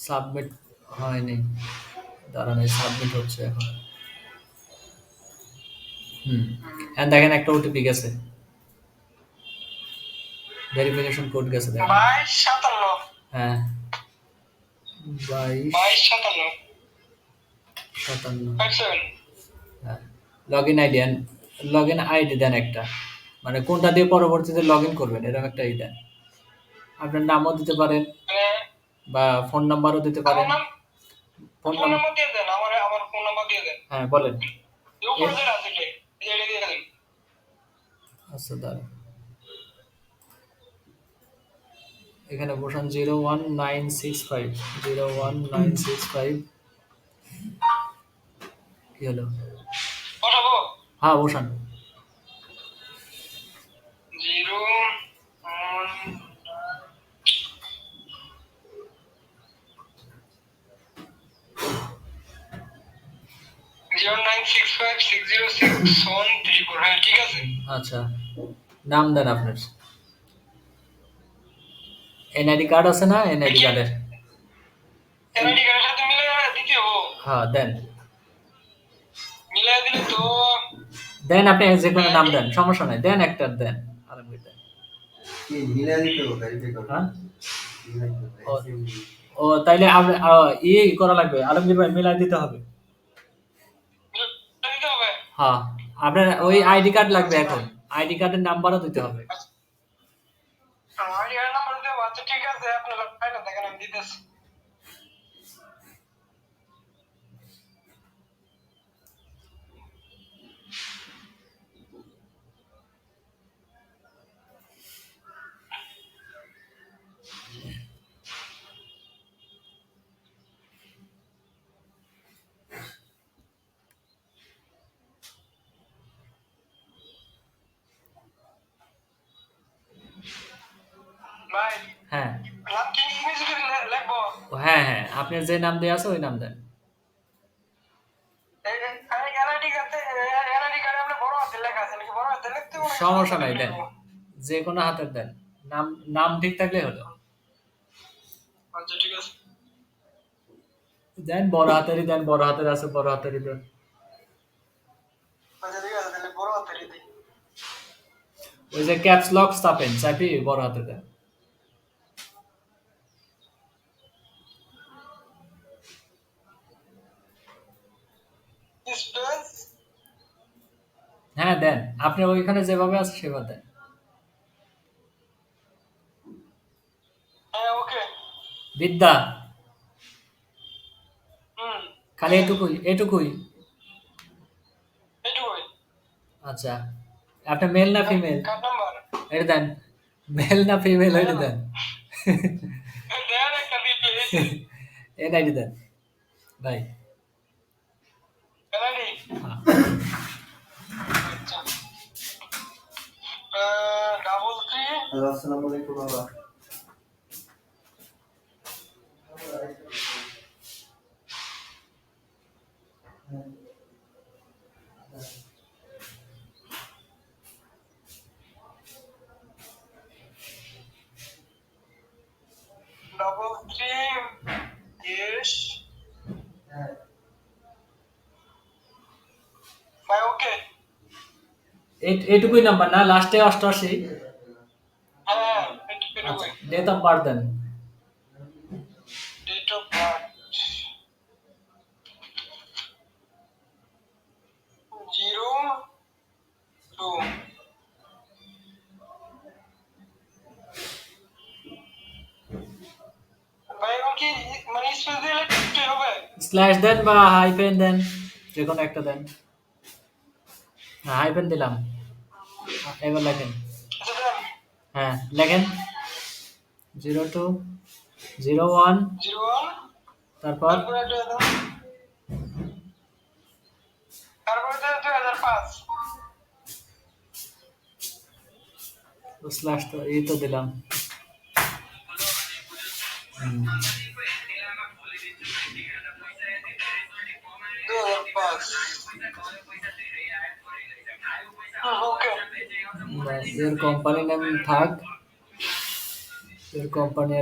Submit হয়নি। দাঁড়ান, এই সাবমিট হচ্ছে এখন। হুম। এখন দেখেন একটা ওটিপি গেছে। ভেরিফিকেশন কোড গেছে দেখেন। 2257 হ্যাঁ, 22 2257 57। 57 হ্যাঁ, লগ ইন আইডি দেন। লগ ইন আইডি দেন একটা, মানে কোনটা দিয়ে পরবর্তীতে লগ ইন করবেন এরকম একটা আইডি দেন। আপনার নামও দিতে পারেন মানে বা ফোন নাম্বারও দিতে আমার পারেন। নাম ফোন ফোন নাম্বার, নাম্বার দিয়ে দেন, আমার ফোন নাম্বার দিয়ে দেন। হ্যাঁ বলেন। উপরে যেটা আছে এটা দিয়ে দেন। আচ্ছা দাঁড়ান, এখানে বসান 01965 01965। কি হলো? পাঠাবো হ্যাঁ বসান। 0965606134। হ্যাঁ ঠিক আছে। আচ্ছা, নাম দেন আপনার। এনআইডি কার্ড আছে না? এনআইডি কার্ডের এনআইডি কার্ডের সাথে মিলে দিতে হবে। হ্যাঁ দেন। মিলাই দিলে তো দেন, আপনি যে কোনো নাম দেন, সমস্যা নাই, দেন একটা দেন। আলমগীর দেন। কি মিলাই দিতে হবে ভেরিফাই করতে হ্যাঁ, মিলাই দিতে ও হবে ও তাইলে করা লাগবে, আলমগীর ভাই মিলাই দিতে হবে। মিলাই দিতে হবে। হ্যাঁ, আপনার ওই আইডি কার্ড লাগবে আচ্ছা এখন, আইডি কার্ডের নাম্বারও দিতে হবে। আইডি কার্ড নাম্বার দিতে হবে। আচ্ছা ঠিক আছে, আপনারা ফাইলটা দেখেন, আমি দিতেছি। ভাই হ্যাঁ নাম কি ইংরেজিতে লিখবো? হ্যাঁ হ্যাঁ, আপনার যে নাম দেওয়া আছে ওই নাম দেন। এনআইডি কার্ডে আপনার বড় হাতে লেখা আছে নাকি? বড় হাতে লিখতে হবে নাকি ছোট সমস্যা হাতে নাই, দেন লিখবো? যে কোনো হাতের দেন। নাম নাম ঠিক থাকলে হলো। আচ্ছা ঠিক আছে। দেন বড় হাতেরই দেন, বড় হাতের আছে বড় হাতেরই দেন। আচ্ছা ঠিক আছে, তাহলে বড় হাতেরই দিই। ওই যে ক্যাপস লক চাপেন, চাপি বড় হাতে দেন। স্পেস। হ্যাঁ দেন, আপনি ওইখানে যেভাবে আছে সেভাবে দেন। হ্যাঁ ওকে। বিদ্যা, হুম। খালি এটুকুই এটুকুই। এইটুকুই। আচ্ছা, আপনি মেল না ফিমেল কার্ড নাম্বার এটা দেন। মেল না ফিমেল এটা দেন। দেন একটা দিই প্লিজ। এনআইডি দেন ভাই। এনআইডি। হ্যাঁ। আচ্ছা। 33। হ্যালো আসসালামু আলাইকুম বাবা ডাবল থ্রি। ইয়েস। ভাই ওকে। এটুকুই নাম্বার না, লাস্টে 88। হ্যাঁ আচ্ছা, এটুকুই। ডেট অফ বার্থ দেন। Date of birth 02। ভাই এখন কি মানে স্পেস দিয়ে লিখতে হবে? স্ল্যাশ দেন বা হাইফেন দেন, যে কোনো একটা দেন। হ্যাঁ, হাইফেন দিলাম। এবার লেখেন। আচ্ছা দেন। হ্যাঁ লেখেন। 02 01, 01। তারপর তারপরে একটা দেন। তারপরে দেন 2005। স্ল্যাশ তো এই তো দিলাম। হুম। 2005। ওকে। এর কোম্পানি নেম থাক, এর কোম্পানি